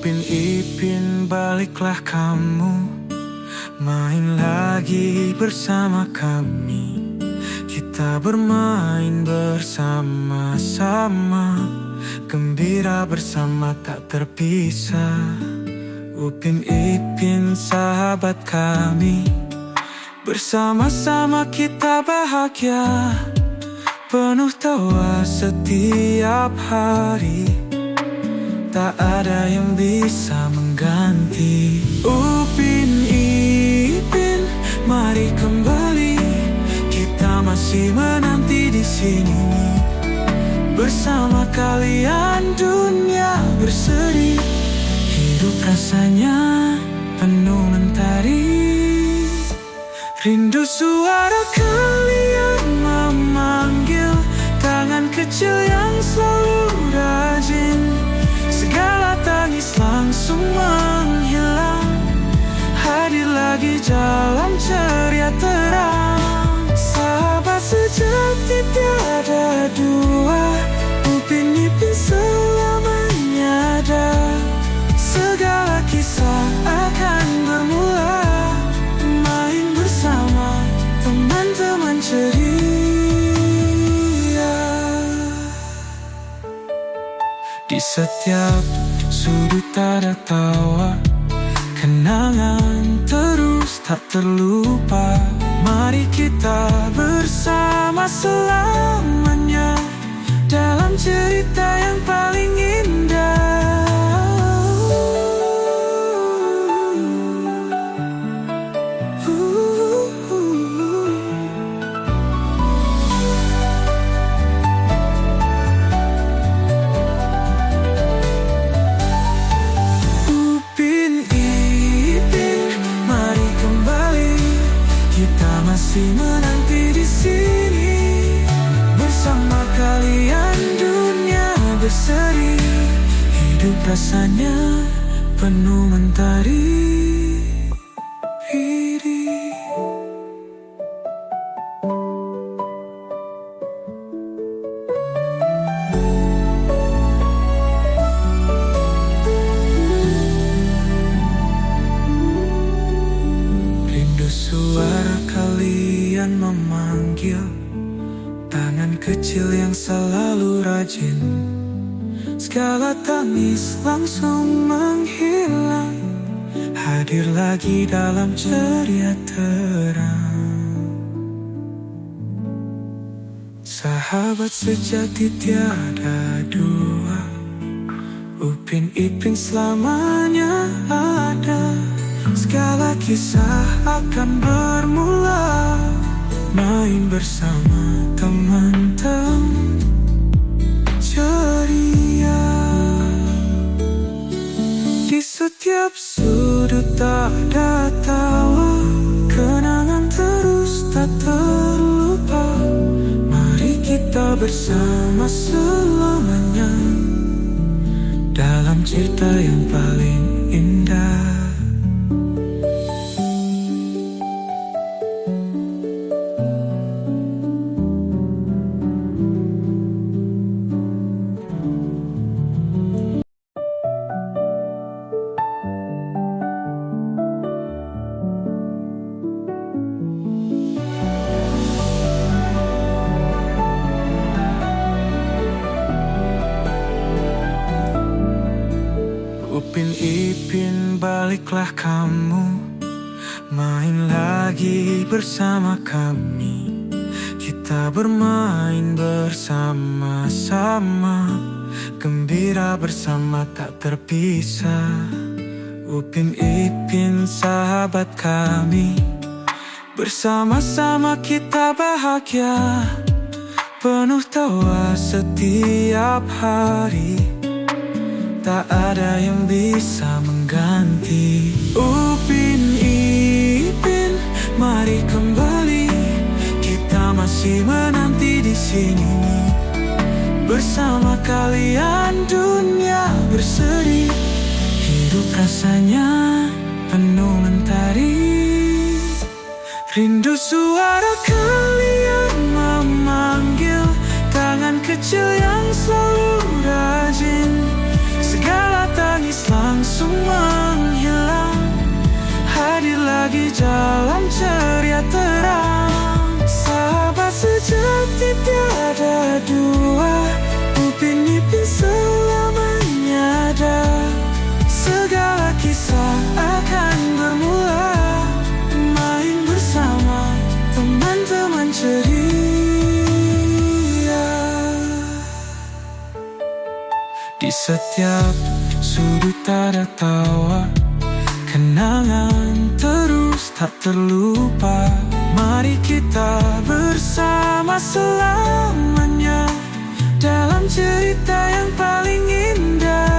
Upin Ipin baliklah kamu, main lagi bersama kami. Kita bermain bersama-sama, gembira bersama tak terpisah. Upin Ipin sahabat kami, bersama-sama kita bahagia, penuh tawa setiap hari. Tak ada yang bisa mengganti Upin Ipin, mari kembali. Kita masih menanti di sini. Bersama kalian dunia berseri, hidup rasanya penuh mentari. Rindu suara kalian memanggil, tangan kecil yang selalu rajin. Segala tangis langsung menghilang, hadir lagi dalam ceria terang. Sahabat sejati tiada dua, Upin Ipin selamanya ada. Segala kisah akan bermula, main bersama teman-teman ceria. Di setiap sudut ada tawa, kenangan terus tak terlupa. Mari kita bersama selamanya dalam cerita yang paling indah. Masih menanti di sini. Bersama kalian dunia berseri, hidup rasanya penuh mentari. Rindu suara kalian memanggil, tangan kecil yang selalu rajin. Segala tangis langsung menghilang, hadir lagi dalam ceria terang. Sahabat sejati tiada dua, Upin Ipin selamanya ada. Segala kisah akan bermula, main bersama teman-teman ceria. Di setiap sudut ada tawa, kenangan terus tak terlupa. Mari kita bersama selamanya dalam cerita yang paling indah. Upin Ipin baliklah kamu, main lagi bersama kami. Kita bermain bersama-sama, gembira bersama tak terpisah. Upin Ipin sahabat kami, bersama-sama kita bahagia, penuh tawa setiap hari. Tak ada yang bisa mengganti Upin Ipin, mari kembali. Kita masih menanti di sini. Bersama kalian dunia berseri, hidup rasanya penuh mentari. Rindu suara kalian memanggil, tangan kecil yang selalu rajin. Segala tangis langsung jalan ceria terang. Sahabat sejati tiada dua, Upin Ipin selamanya ada. Segala kisah akan bermula, main bersama teman-teman ceria. Di setiap sudut ada tawa, kenangan terus tak terlupa. Mari kita bersama selamanya dalam cerita yang paling indah.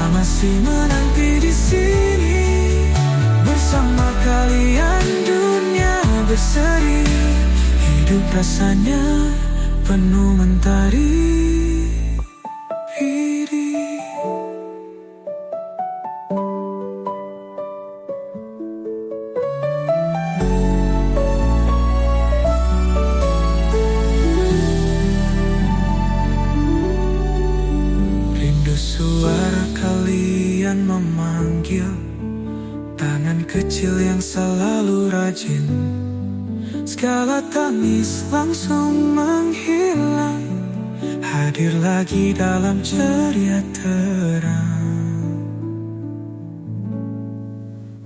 Masih menanti di sini bersama kalian, dunia berseri. Hidup rasanya penuh mentari. Rindu suara kalian memanggil, tangan kecil yang selalu rajin. Segala tangis langsung menghilang, hadir lagi dalam ceria terang.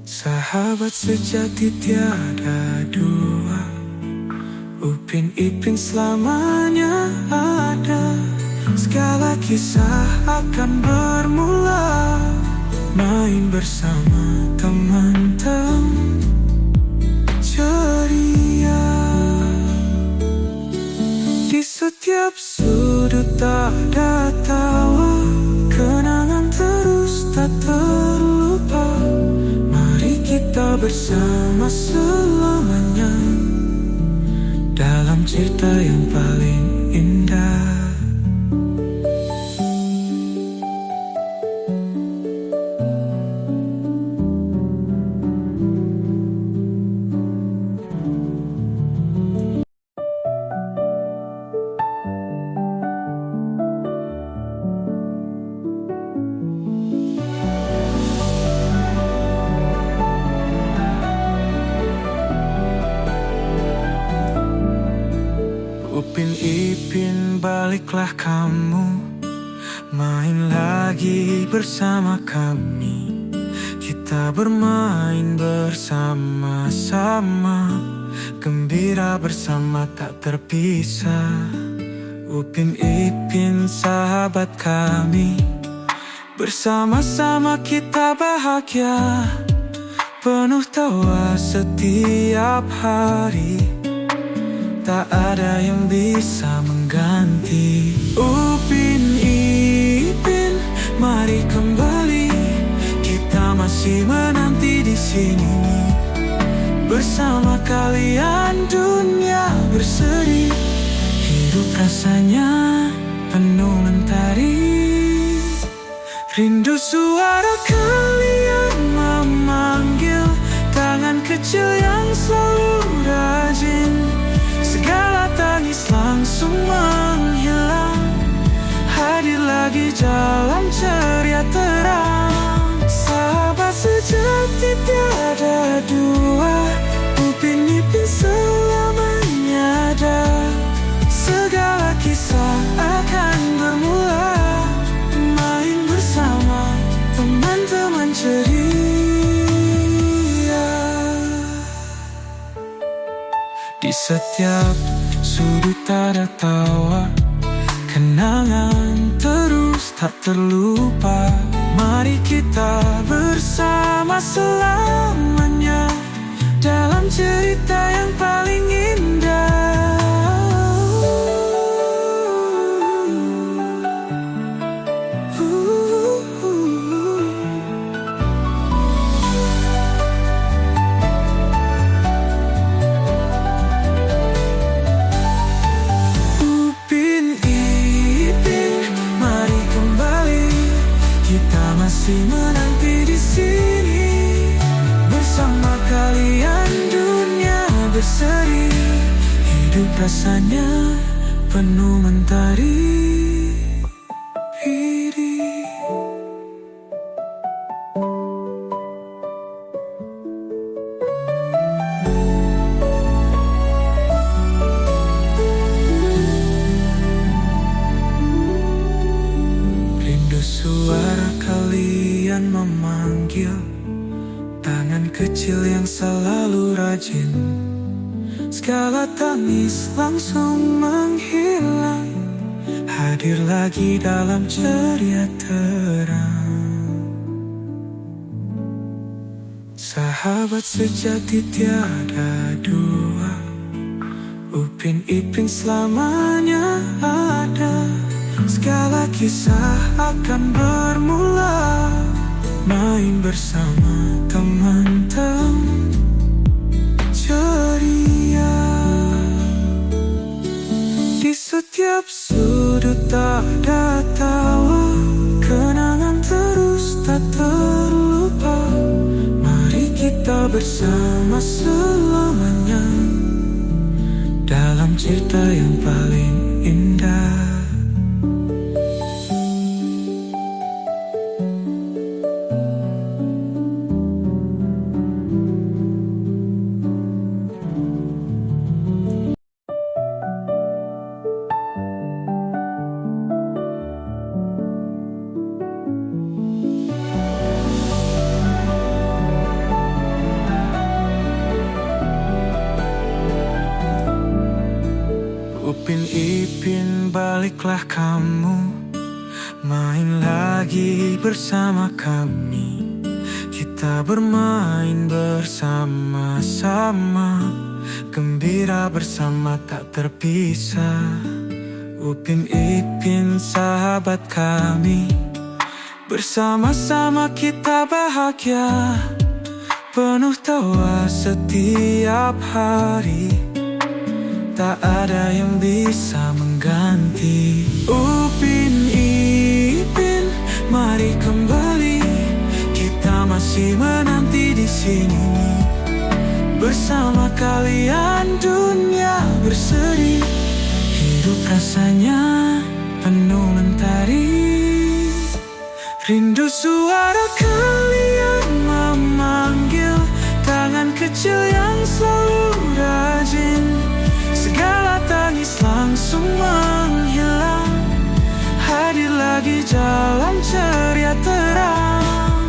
Sahabat sejati tiada dua, Upin Ipin selamanya ada. Segala kisah akan bermula, main bersama teman-teman ceria. Di setiap sudut ada tawa, kenangan terus tak terlupa. Mari kita bersama selamanya dalam cerita yang paling indah. Upin Ipin baliklah kamu, main lagi bersama kami. Kita bermain bersama-sama, gembira bersama tak terpisah. Upin Ipin sahabat kami, bersama-sama kita bahagia, penuh tawa setiap hari. Tak ada yang bisa mengganti. Upin Ipin, mari kembali. Kita masih menanti di sini bersama kalian, dunia berseri. Hidup rasanya penuh mentari. Rindu suara kalian memanggil, tangan kecil yang selalu rajin. Segala tangis langsung menghilang, hadir lagi jalan ceria terang. Sahabat sejati tiada dua, Upin Ipin selamanya ada. Segala kisah akan bermula, main bersama teman-teman ceria. Di setiap sudut ada tawa, kenangan terus tak terlupa. Mari kita bersama selamanya dalam cerita yang paling indah. Upin Ipin, mari kembali. masih menanti di sini. Bersama kalian dunia berseri, hidup rasanya penuh mentari. Rindu suara kalian memanggil, tangan kecil yang selalu rajin. Segala tangis langsung menghilang, hadir lagi dalam ceria terang. Sahabat sejati tiada dua, Upin Ipin selamanya ada. Segala kisah akan bermula, main bersama teman-teman ceria. Di setiap sudut ada tawa, kenangan terus tak terlupa. Mari kita bersama selamanya dalam cerita yang paling indah. Upin Ipin baliklah kamu, main lagi bersama kami. Kita bermain bersama-sama, gembira bersama tak terpisah. Upin Ipin sahabat kami, bersama-sama kita bahagia, penuh tawa setiap hari. Tak ada yang bisa mengganti. Upin Ipin, mari kembali, kita masih menanti di sini. Bersama kalian dunia berseri, hidup rasanya penuh mentari. Rindu suara kalian memanggil, tangan kecil yang selalu rajin. Segala tangis langsung menghilang, hadir lagi dalam ceria terang.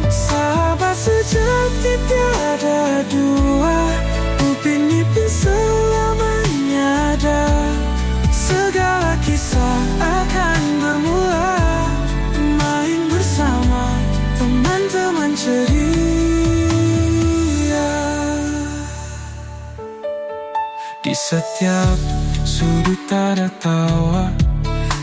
Sahabat sejati tiada dua, Upin Ipin selamanya ada. Segala kisah akan bermula, main bersama teman-teman ceria. Di setiap sudut ada tawa,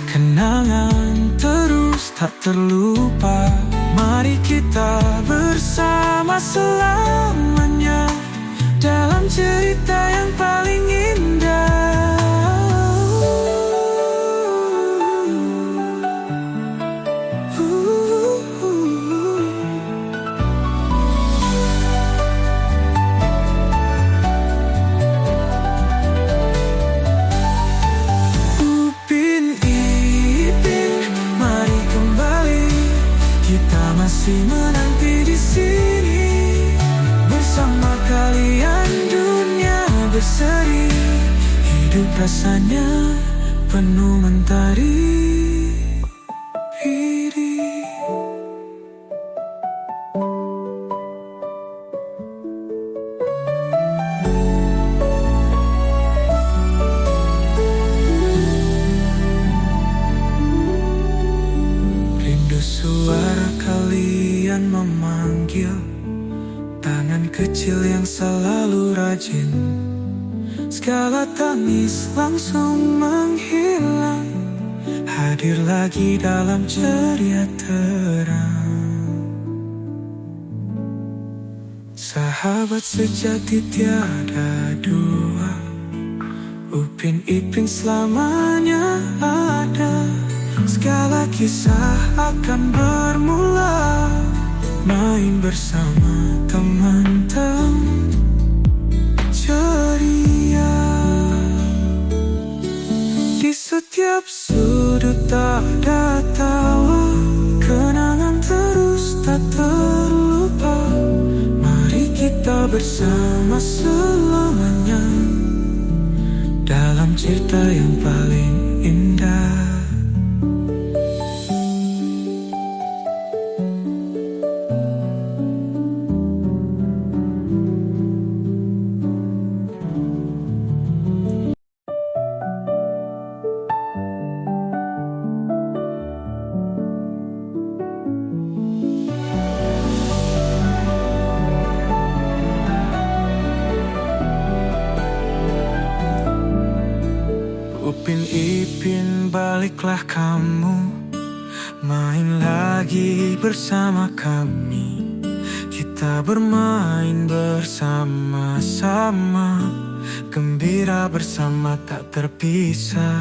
kenangan terus tak terlupa. Mari kita bersama selamanya dalam cerita yang paling indah. Masih menanti di sini. Bersama kalian dunia berseri, hidup rasanya penuh mentari. Rindu suara kalian memanggil, tangan kecil yang selalu rajin. Segala tangis langsung menghilang, hadir lagi dalam ceria terang. Sahabat sejati tiada dua, Upin Ipin selamanya ada. Segala kisah akan bermula, main bersama teman-teman ceria. Di setiap sudut ada tawa, kenangan terus tak terlupa. Mari kita bersama selamanya dalam cerita yang paling indah. Upin Ipin, baliklah kamu, main lagi bersama kami. Kita bermain bersama-sama, gembira bersama tak terpisah.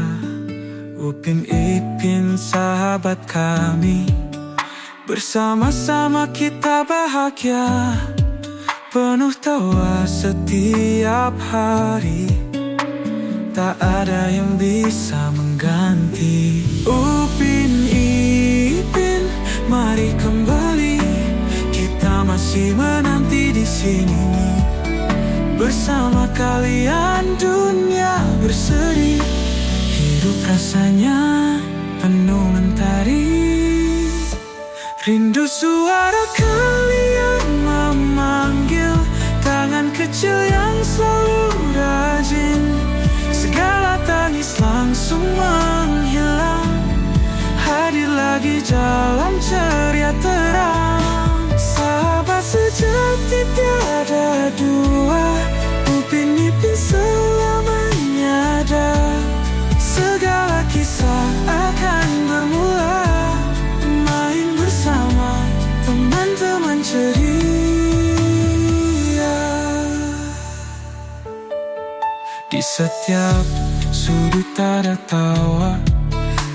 Upin Ipin, sahabat kami, bersama-sama kita bahagia, penuh tawa setiap hari. Tak ada yang bisa mengganti. Upin Ipin, mari kembali. Kita masih menanti di sini. Bersama kalian dunia berseri. Hidup rasanya penuh mentari. Rindu suara kalian memanggil, tangan kecil yang selalu rajin. Segala tangis langsung menghilang, hadir lagi dalam ceria terang. Sahabat sejati tiada dua, Upin Ipin selamanya ada. Segala kisah akan bermula, main bersama teman-teman ceria. Di setiap sudut ada tawa,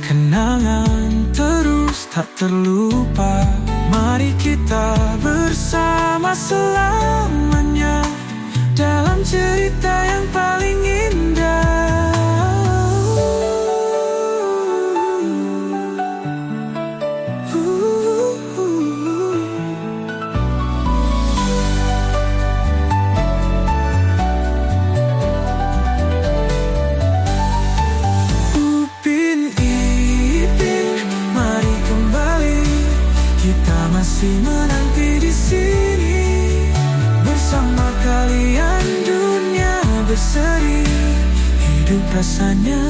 kenangan terus tak terlupa. Mari kita bersama selamanya dalam cerita yang paling indah. Masih menanti di sini, bersama kalian dunia berseri. Hidup rasanya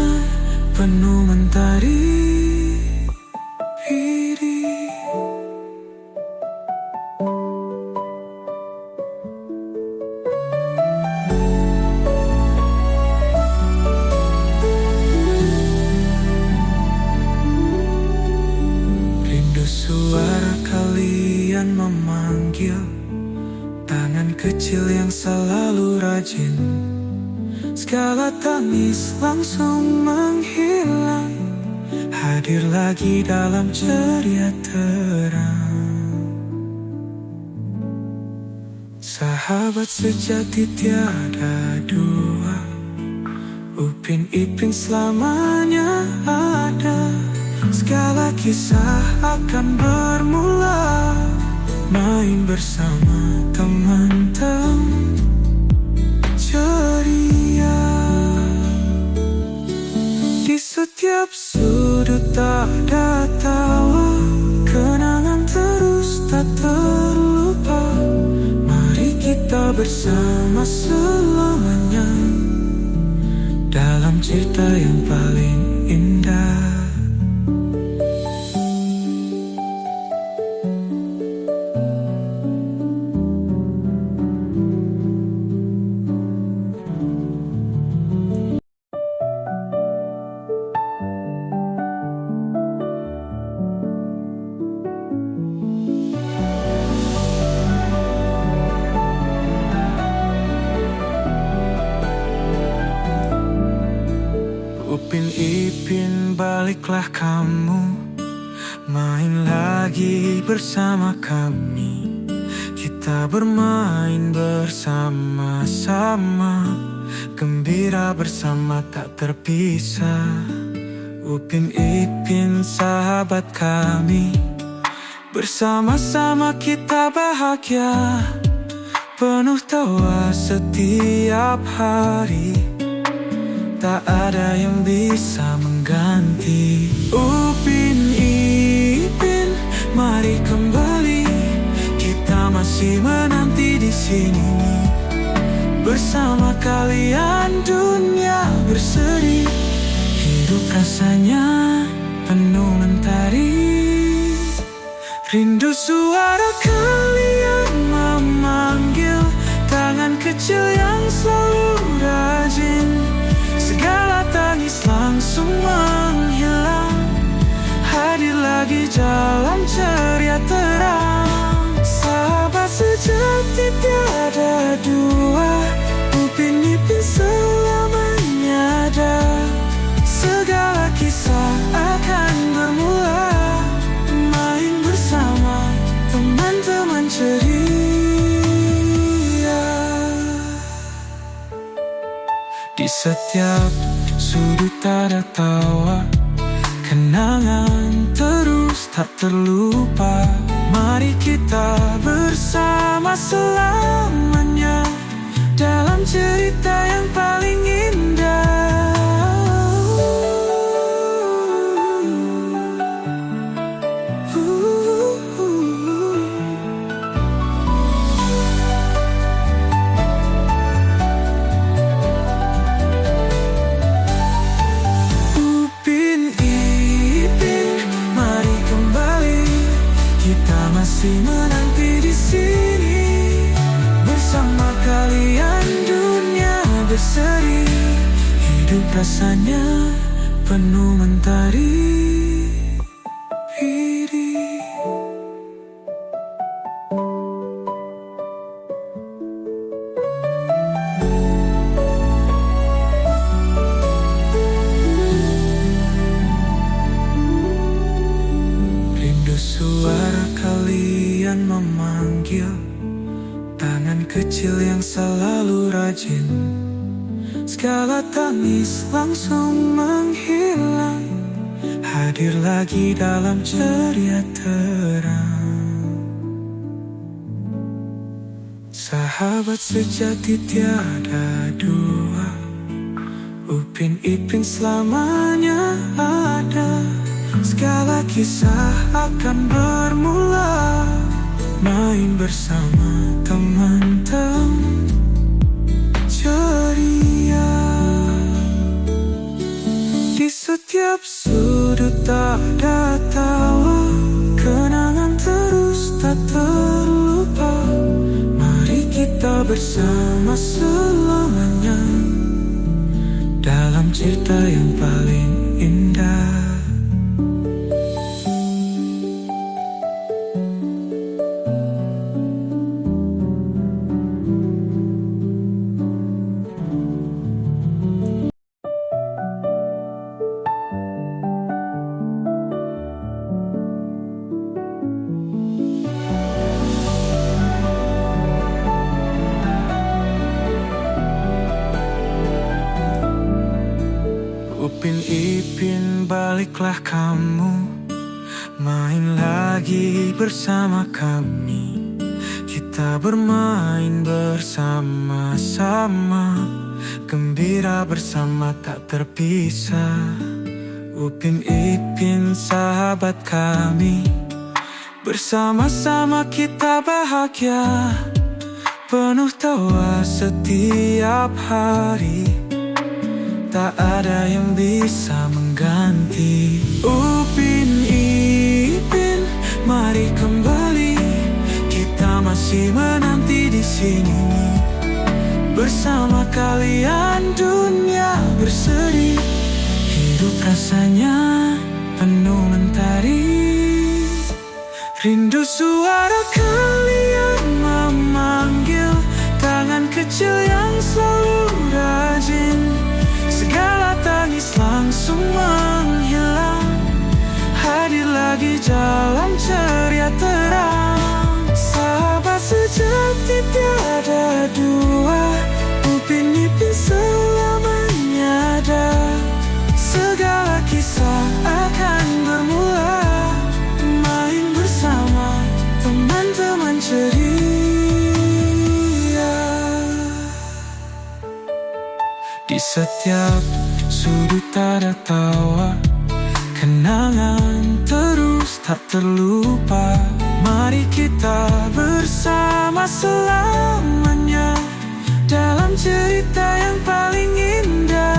penuh mentari. Rindu suara kalian memanggil, tangan kecil yang selalu rajin. Segala tangis langsung menghilang, hadir lagi dalam ceria terang. Sahabat sejati tiada dua, Upin Ipin selamanya ada. Segala kisah akan bermula, main bersama teman-teman ceria. Di setiap sudut ada tawa, kenangan terus tak terlupa. Mari kita bersama selamanya dalam cerita yang paling indah. Upin Ipin, baliklah kamu, main lagi bersama kami. kita bermain bersama-sama, gembira bersama tak terpisah. Upin Ipin sahabat kami, bersama-sama kita bahagia, penuh tawa setiap hari, tak ada yang bisa mengganti. Upin Ipin, mari kembali, kita masih menanti di sini. Bersama kalian dunia berseri, hidup rasanya penuh mentari. Rindu suara kalian memanggil, tangan kecil yang selalu rajin. Segala tangis langsung menghilang, hadir lagi dalam ceria terang. Sahabat sejati tiada dua, Upin Ipin selamanya ada. Segala kisah akan bermula, main bersama teman-teman ceria. Di setiap sudut ada tawa, kenangan terus tak terlupa. Mari kita bersama selamanya dalam cerita yang paling indah. Masih menanti di sini, bersama kalian dunia berseri, hidup rasanya penuh mentari. Rindu suara kalian memanggil, tangan kecil yang selalu rajin. Segala tangis langsung menghilang, hadir lagi dalam ceria terang. Sahabat sejati tiada dua, Upin Ipin selamanya ada. Segala kisah akan bermula, main bersama teman-teman ceria. Di setiap sudut ada tawa, kenangan terus tak terlupa. Mari kita bersama selamanya dalam cerita yang paling indah. Upin Ipin, baliklah kamu, main lagi bersama kami. Kita bermain bersama-sama, gembira bersama tak terpisah. Upin Ipin sahabat kami, bersama-sama kita bahagia, penuh tawa setiap hari, tak ada yang bisa mengganti. Upin Ipin, mari kembali, kita masih menanti di sini. Bersama kalian dunia berseri, hidup rasanya penuh mentari. Rindu suara kalian memanggil, tangan kecil yang selalu rajin. Segala tangis langsung menghilang, hadir lagi dalam ceria terang. Sahabat sejati sejati tiada dua, Upin Ipin selamanya ada. Segala kisah akan bermula, main bersama teman-teman ceria. Di setiap sudut ada tawa, kenangan terus tak terlupa. Mari kita bersama selamanya dalam cerita yang paling indah.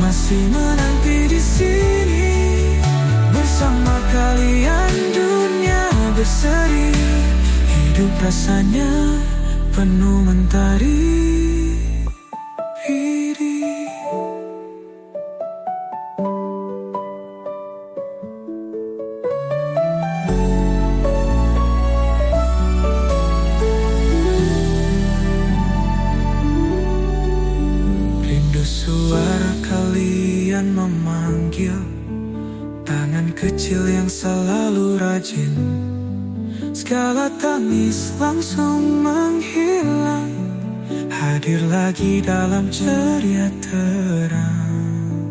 Masih menanti di sini bersama kalian, dunia berseri. Hidup rasanya penuh mentari biru. Rindu suara kalian memanggil, tangan kecil yang selalu rajin. Segala tangis langsung menghilang, hadir lagi dalam ceria terang.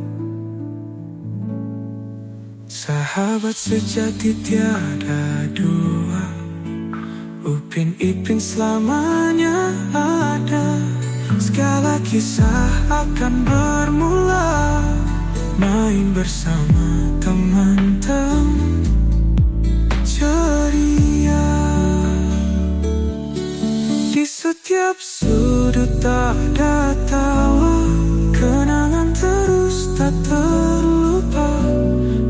Sahabat sejati tiada dua, Upin Ipin selamanya ada. Segala kisah akan bermula, main bersama teman-teman ceria. Di setiap sudut ada tawa, kenangan terus tak terlupa.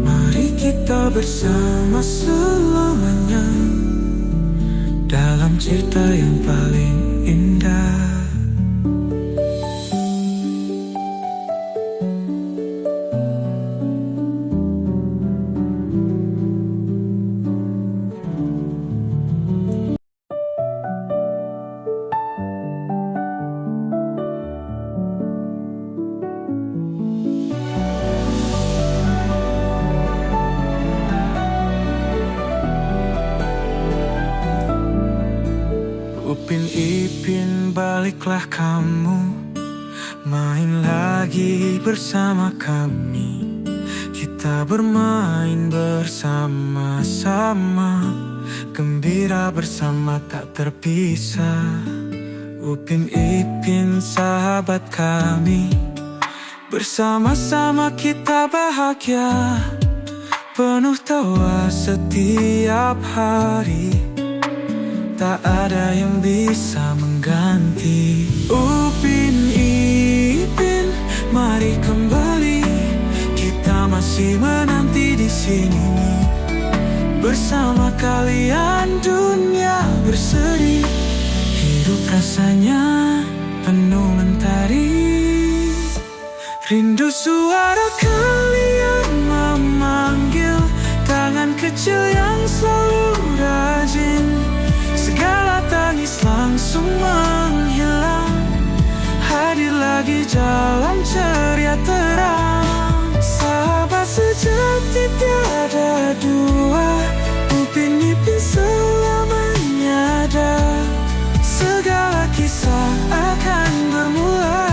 Mari kita bersama selamanya dalam cerita yang paling indah. Upin Ipin baliklah kamu, main lagi bersama kami. Kita bermain bersama-sama, gembira bersama tak terpisah. Upin Ipin sahabat kami, bersama-sama kita bahagia, penuh tawa setiap hari. Tak ada yang bisa mengganti. Upin Ipin, mari kembali. Kita masih menanti di sini bersama kalian, dunia berseri. Hidup rasanya penuh mentari. Rindu suara kalian memanggil, tangan kecil yang selalu rajin. Segala tangis langsung menghilang, hadir lagi dalam ceria terang. Sahabat sejati tiada dua, Upin Ipin selamanya ada. Segala kisah akan bermula,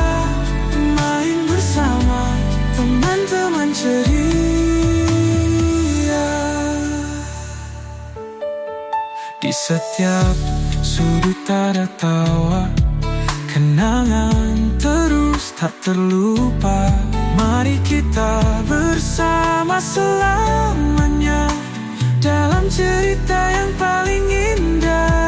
main bersama teman-teman ceria. Di setiap sudut ada tawa, kenangan terus tak terlupa. Mari kita bersama selamanya dalam cerita yang paling indah.